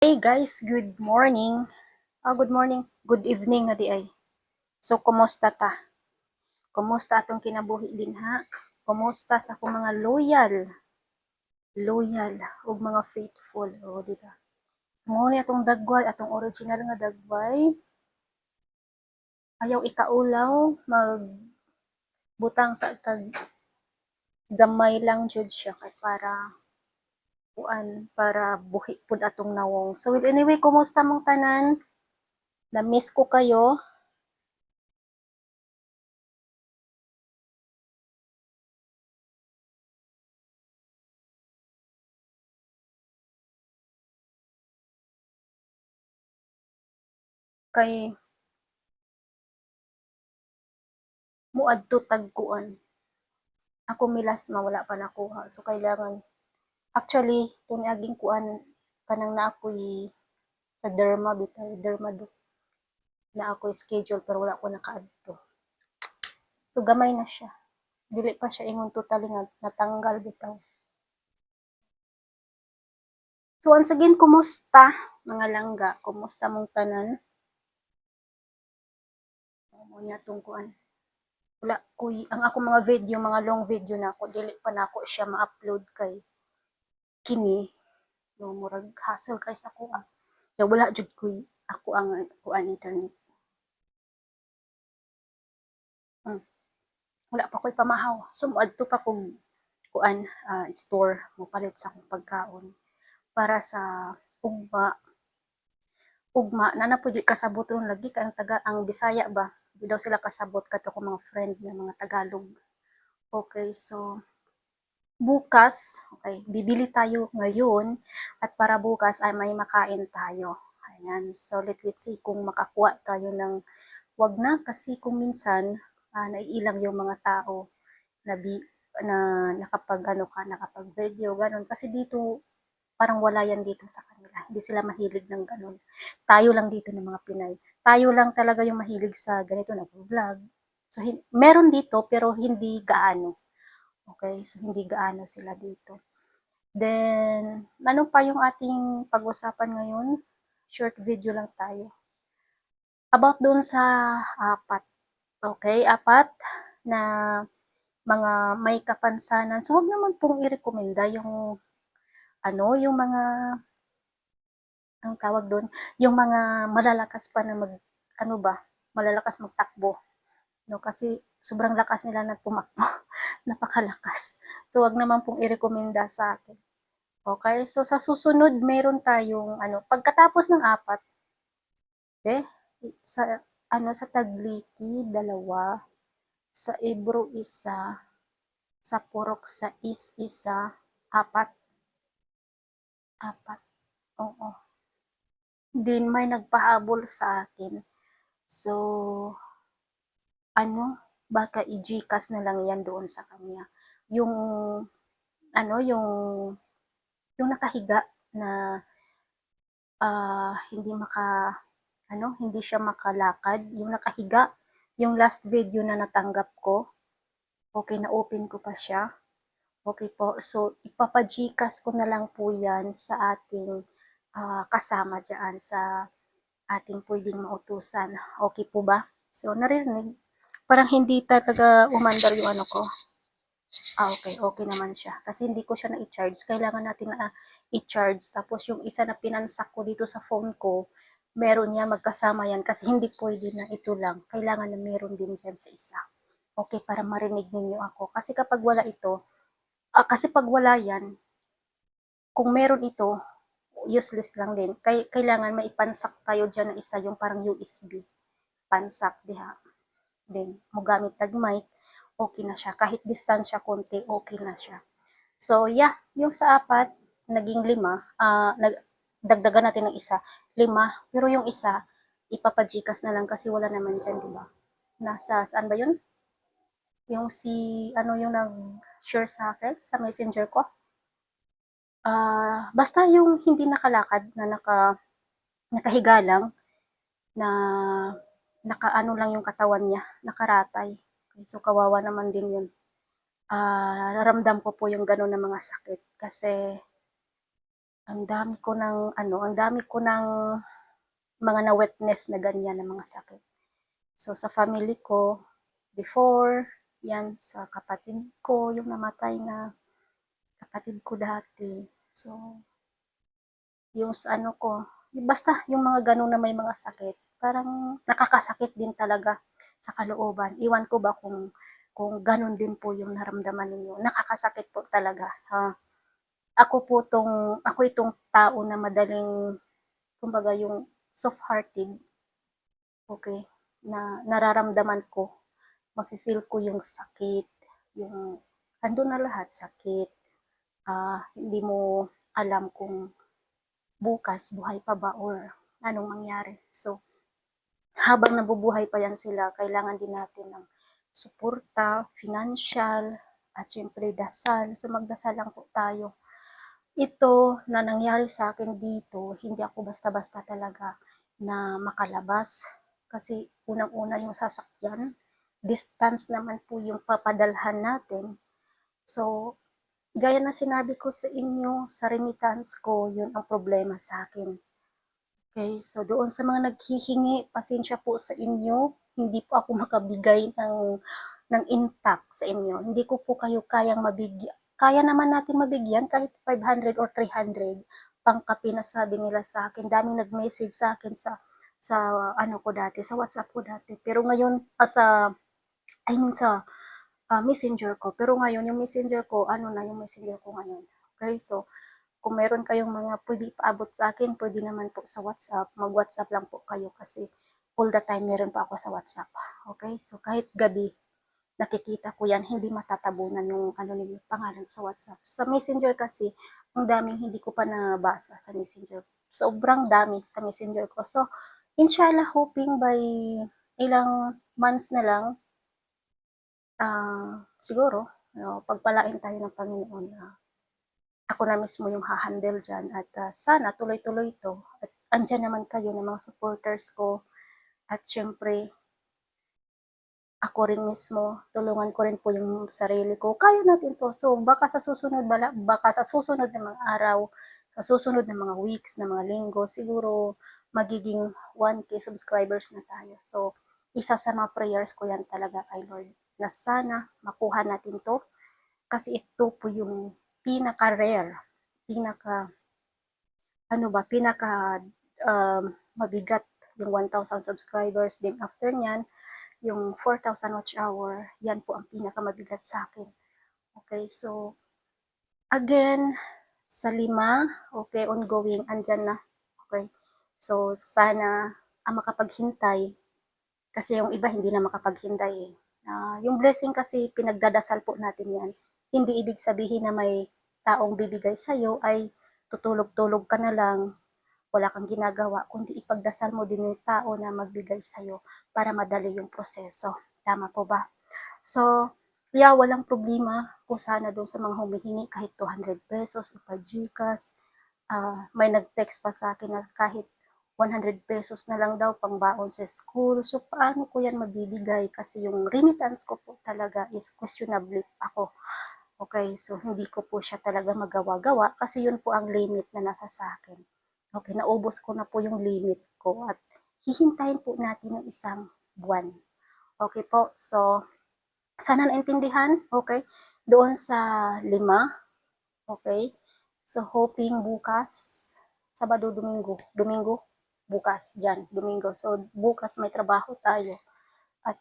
Hey guys, good morning. Good morning. Good evening na di ay. So, kumusta ta? Kumusta atong kinabuhi din ha? Kumusta sa akong mga loyal ug mga faithful, o di ba? Mo ni atong dagway, atong original nga dagway. Ayaw ikaulaw, magbutang sa tag gamay lang jud siya kay para buhi pud atong nawong. So, anyway, kumusta mong tanan? Na-miss ko kayo. Kay muadto tagkuan. Ako milas mawala pa nakuha. So kailangan actually kung aging kuan kanang na ako'y sa derma bitay derma do na ako'y schedule pero wala ko nakaadto. So gamay na siya. Dili pa siya ingon totally nga natanggal bitaw. So once again, kumusta mga langga? Kumusta mong tanan? Mo niya tong kuan. Wala ko'y ang ako mga video, mga long video na ako dili pa nako siya ma-upload kay kini no murag hassle kay sa kuha. Kaya wala jud ko'y ako ang kuan internet. Hmm. Wala pa ko'y pamahaw. So moadto pa kog kuan store mo palit sa akong pagkaon para sa ugma na pud kasabot ron lagi kay ang taga ang Bisaya ba di daw sila kasabot kadto ko mga friend nga mga Tagalog. Okay, so bukas, okay, bibili tayo ngayon at para bukas ay may makain tayo. Ayan, so let me see kung makakuha tayo ng wag na kasi kung minsan naiilang yung mga tao na, na nakapag ano ka, nakapag video, ganun. Kasi dito, parang wala yan dito sa kanila. Hindi sila mahilig ng ganun. Tayo lang dito ng mga Pinay. Tayo lang talaga yung mahilig sa ganito na vlog. So, meron dito pero hindi gaano. Okay? So, hindi gaano sila dito. Then, ano pa yung ating pag-usapan ngayon? Short video lang tayo. About doon sa apat. Okay? Apat na mga may kapansanan. So, wag naman pong i-rekomenda yung ano, yung mga ang tawag doon, yung mga malalakas pa na ano ba, malalakas magtakbo. No, kasi sobrang lakas nila na tumakbo. Napakalakas. So, wag naman pong i-rekomenda sa akin. Okay, so sa susunod, meron tayong, ano, pagkatapos ng apat, sa, sa Tagliki, dalawa, sa Ebro, isa, sa Purok, sa isa, apat, apat, oo. Din may nagpahabol sa akin. So, ano, baka i-GCash na lang yan doon sa kanya. Yung, yung nakahiga na hindi hindi siya makalakad. Yung nakahiga, yung last video na natanggap ko, okay, na-open ko pa siya. Okay po, so ipapa-GCash ko na lang po yan sa ating kasama dyan, sa ating pwedeng mautusan. Okay po ba? So, naririnig. Parang hindi talaga umandar yung ano ko. Okay, okay naman siya. Kasi hindi ko siya na-i-charge. Kailangan natin na i-charge. Tapos yung isa na pinansak ko dito sa phone ko, meron niya magkasama yan. Kasi hindi pwede na ito lang. Kailangan na meron din dyan sa isa. Okay, para marinig ninyo ako. Kasi kapag wala ito, kasi pag wala yan, kung meron ito, useless lang din. Kailangan maipansak tayo dyan na isa, yung parang USB. Pansak, diha. Then, mo gamit tag mic, okay na siya. Kahit distansya konti, okay na siya. So, yeah, yung sa apat, naging 5. Dagdagan natin ng isa, 5. Pero yung isa, ipapajikas na lang kasi wala naman dyan, di ba? Nasa, saan ba yun? Yung ano yung nag-share sa akin, sa messenger ko. Basta yung hindi nakalakad, na nakahiga lang, na nakaano lang yung katawan niya, nakaratay. So, kawawa naman din yun. Naramdam ko po yung gano'n na mga sakit kasi ang dami ko ng mga na-witness na ganyan na mga sakit. So, sa family ko, before, yan, sa kapatid ko, yung namatay na kapatid ko dati. So, yung sa ano ko, basta yung mga ganun na may mga sakit, parang nakakasakit din talaga sa kalooban. Iwan ko ba kung ganun din po yung naramdaman ninyo. Nakakasakit po talaga. Ha? Ako itong tao na madaling, kumbaga yung soft-hearted, okay, na nararamdaman ko, mafe-feel ko yung sakit, yung andun na lahat, sakit, hindi mo alam kung bukas buhay pa ba or anong mangyari. So, habang nabubuhay pa yan sila, kailangan din natin ng suporta, financial, at syempre dasal. So, magdasal lang po tayo. Ito na nangyari sa akin dito, hindi ako basta-basta talaga na makalabas. Kasi unang-una yung sasakyan, distance naman po yung papadalhan natin. So, gaya na sinabi ko sa inyo, sa remittance ko, yun ang problema sa akin. Okay, so doon sa mga naghihingi, pasensya po sa inyo, hindi po ako makabigay ng intact sa inyo. Hindi ko po kayo kayang mabigyan. Kaya naman natin mabigyan kahit 500 or 300 pangkape na sabi nila sa akin. Daming nag-message sa akin sa ano ko dati, sa WhatsApp ko dati. Pero ngayon, I mean sa messenger ko. Pero ngayon, yung messenger ko, ano na yung messenger ko ngayon. Okay, so kung meron kayong mga pwede paabot sa akin, pwede naman po sa WhatsApp. Mag-WhatsApp lang po kayo kasi all the time meron pa ako sa WhatsApp. Okay? So kahit gabi, nakikita ko yan, hindi matatabunan yung ano ninyo, pangalan sa WhatsApp. Sa Messenger kasi, ang daming hindi ko pa nabasa sa Messenger. Sobrang dami sa Messenger ko. So, inshallah, hoping by ilang months na lang, siguro, pagpalain tayo ng Panginoon na ako na mismo yung hahandle dyan at sana tuloy-tuloy ito at andyan naman kayo ng mga supporters ko at syempre ako rin mismo, tulungan ko rin po yung sarili ko. Kaya natin to. So baka sa susunod na mga araw, sa susunod na mga weeks, na mga linggo, siguro magiging 1K subscribers na tayo. So isa sa mga prayers ko yan talaga kay Lord na sana makuha natin to kasi ito po yung pinaka-rare, pinaka ano ba, mabigat yung 1,000 subscribers. Then after nyan, yung 4,000 watch hour, yan po ang pinakamabigat sa akin. Okay, so again, sa 5, okay, ongoing, andyan na. Okay, so sana makapaghintay kasi yung iba hindi na makapaghintay eh. Yung blessing kasi pinagdadasal po natin yan. Hindi ibig sabihin na may taong bibigay sa'yo ay tutulog-tulog ka na lang, wala kang ginagawa, kundi ipagdasal mo din yung tao na magbigay sa'yo para madali yung proseso. Tama po ba? So, yeah, walang problema kung sana doon sa mga humihingi kahit 200 pesos, ipa-Gcash. May nag-text pa sa akin na kahit 100 pesos na lang daw pang baon sa school. So, paano ko yan mabibigay? Kasi yung remittance ko po talaga is questionable ako. Okay, so hindi ko po siya talaga magawa-gawa kasi yun po ang limit na nasa sa akin. Okay, naubos ko na po yung limit ko at hihintayin po natin ng isang buwan. Okay po, so sana naintindihan, okay? Doon sa 5, okay? So hoping bukas, Sabado, Domingo, bukas dyan, Domingo. So bukas may trabaho tayo at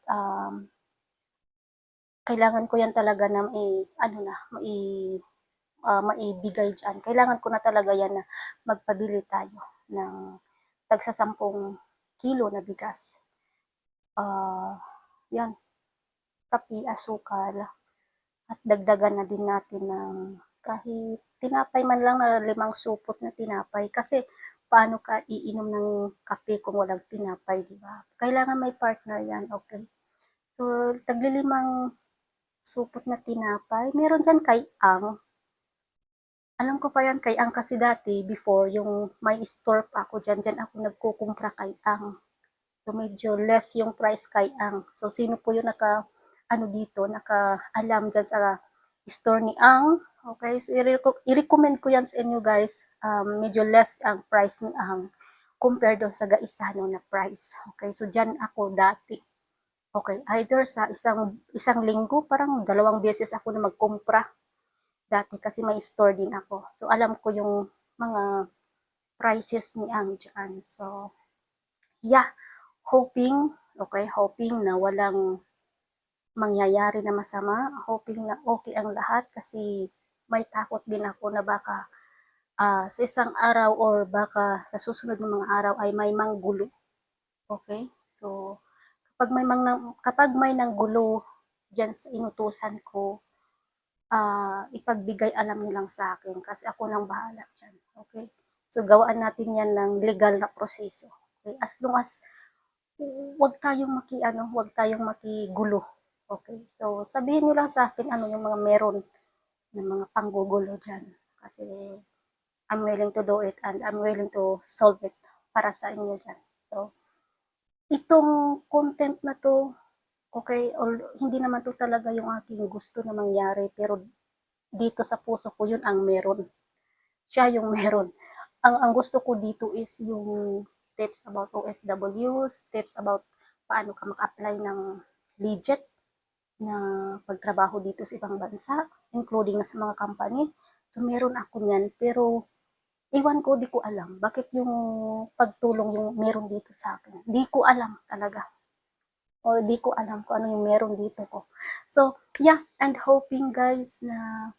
kailangan ko yan talaga na maibigay dyan. Kailangan ko na talaga yan na magpabili tayo ng tagsa 10 kilo na bigas. Yan, kape, asukal, at dagdagan na din natin ng kahit tinapay man lang na 5 supot na tinapay. Kasi paano ka iinom ng kape kung walang tinapay, di ba? Kailangan may partner yan, okay? So, taglilimang supot na tinapay. Meron dyan kay Ang. Alam ko pa yan kay Ang kasi dati, before, yung may store pa ako dyan, dyan ako nagkukumpra kay Ang. So, medyo less yung price kay Ang. So, sino po yung naka-alam dyan sa store ni Ang, Okay, so i-recommend ko yan sa inyo guys. Medyo less ang price compared doon sa gaisano na price. Okay, so dyan ako dati. Okay, either sa isang linggo, parang 2 beses ako na magkumpra dati kasi may store din ako. So alam ko yung mga prices ni ang dyan. So yeah, hoping na walang mangyayari na masama, hoping na okay ang lahat kasi may takot din ako na baka sa isang araw or baka sa susunod ng mga araw ay may manggulo. Okay? So, kapag may nanggulo dyan sa inutusan ko, ipagbigay alam niyo lang sa akin kasi ako nang bahala dyan. Okay? So, gawaan natin yan ng legal na proseso. Okay? As long as wag tayong makigulo. Okay? So, sabihin niyo lang sa akin ano yung mga meron ng mga panggugulo dyan. Kasi I'm willing to do it and I'm willing to solve it para sa inyo dyan. So, itong content na to, okay, hindi naman to talaga yung aking gusto na mangyari, pero dito sa puso ko yun ang meron. Siya yung meron. Ang gusto ko dito is yung tips about OFWs, tips about paano ka maka-apply ng legit na pagtrabaho dito sa ibang bansa, including na sa mga company. So, meron ako niyan, pero iwan ko, di ko alam. Bakit yung pagtulong yung meron dito sa akin? Di ko alam talaga. O di ko alam kung ano yung meron dito ko. So, yeah, and hoping guys na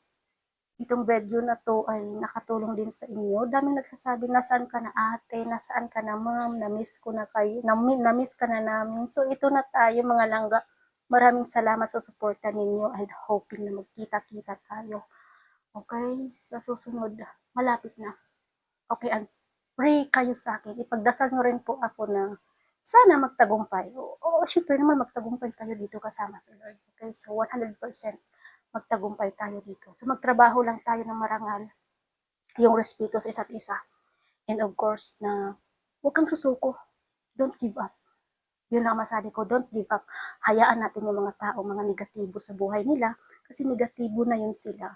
itong video na to ay nakatulong din sa inyo. Daming nagsasabi, nasaan ka na ate, nasaan ka na ma'am, na-miss ko na kayo, na-miss ka na namin. So, ito na tayo mga langga. Maraming salamat sa suporta ninyo and hoping na magkita-kita tayo. Okay? Sa susunod, malapit na. Okay, and pray kayo sa akin. Ipagdasal nyo rin po ako na sana magtagumpay. O syempre naman magtagumpay tayo dito kasama sa Lord. Okay, so 100% magtagumpay tayo dito. So magtrabaho lang tayo ng marangal, yung respeto sa isa't isa. And of course, na huwag kang susuko. Don't give up. Yun lang masabi ko, don't give up. Hayaan natin yung mga tao, mga negatibo sa buhay nila, kasi negatibo na yun sila.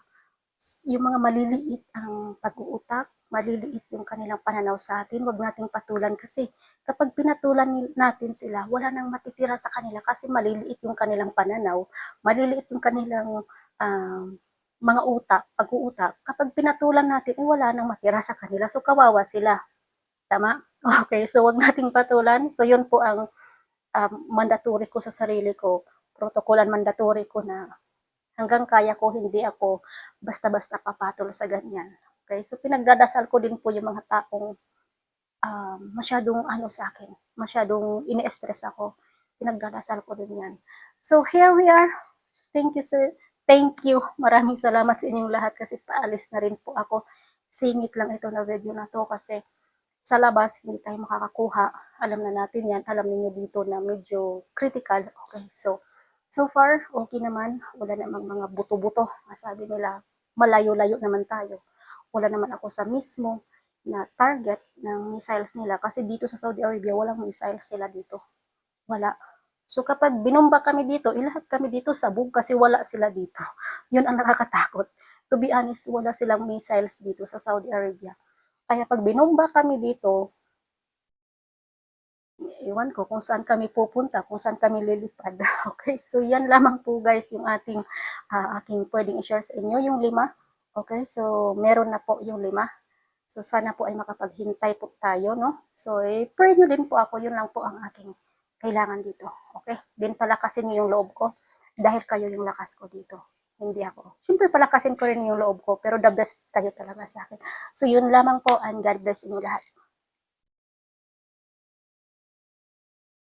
Yung mga maliliit ang pag-uutak, maliliit yung kanilang pananaw sa atin, wag nating patulan kasi kapag pinatulan natin sila, wala nang matitira sa kanila kasi maliliit yung kanilang pananaw, maliliit yung kanilang mga pag-uutak. Kapag pinatulan natin, wala nang matira sa kanila, so kawawa sila. Tama? Okay, so wag nating patulan. So yun po ang mandatory ko sa sarili ko, protokolan mandatory ko na hanggang kaya ko, hindi ako basta-basta papatol sa ganyan. Okay? So, pinagdadasal ko din po yung mga taong masyadong sa akin, masyadong ini-stress ako. Pinagdadasal ko din yan. So, here we are. Thank you, sir. Thank you. Maraming salamat sa inyong lahat kasi paalis na rin po ako. Singit lang ito na video na to kasi sa labas, hindi tayo makakakuha. Alam na natin yan. Alam niyo dito na medyo critical. Okay, so far, okay naman. Wala namang mga buto-buto. Masabi nila, malayo-layo naman tayo. Wala naman ako sa mismo na target ng missiles nila. Kasi dito sa Saudi Arabia, walang missiles sila dito. Wala. So kapag binomba kami dito, lahat kami dito sabog kasi wala sila dito. Yun ang nakakatakot. To be honest, wala silang missiles dito sa Saudi Arabia. Kaya pag binomba kami dito, iwan ko kung saan kami pupunta, kung saan kami lilipad. Okay, so yan lamang po guys yung aking pwedeng i-share sa inyo, yung 5. Okay, so meron na po yung 5. So sana po ay makapaghintay po tayo, no? So pray nyo din po ako, yun lang po ang aking kailangan dito. Okay, din palakasin nyo yung loob ko dahil kayo yung lakas ko dito. Hindi ako. Siyempre palakasin ko rin yung loob ko, pero the best kayo talaga sa akin. So yun lamang po and God bless inyo lahat.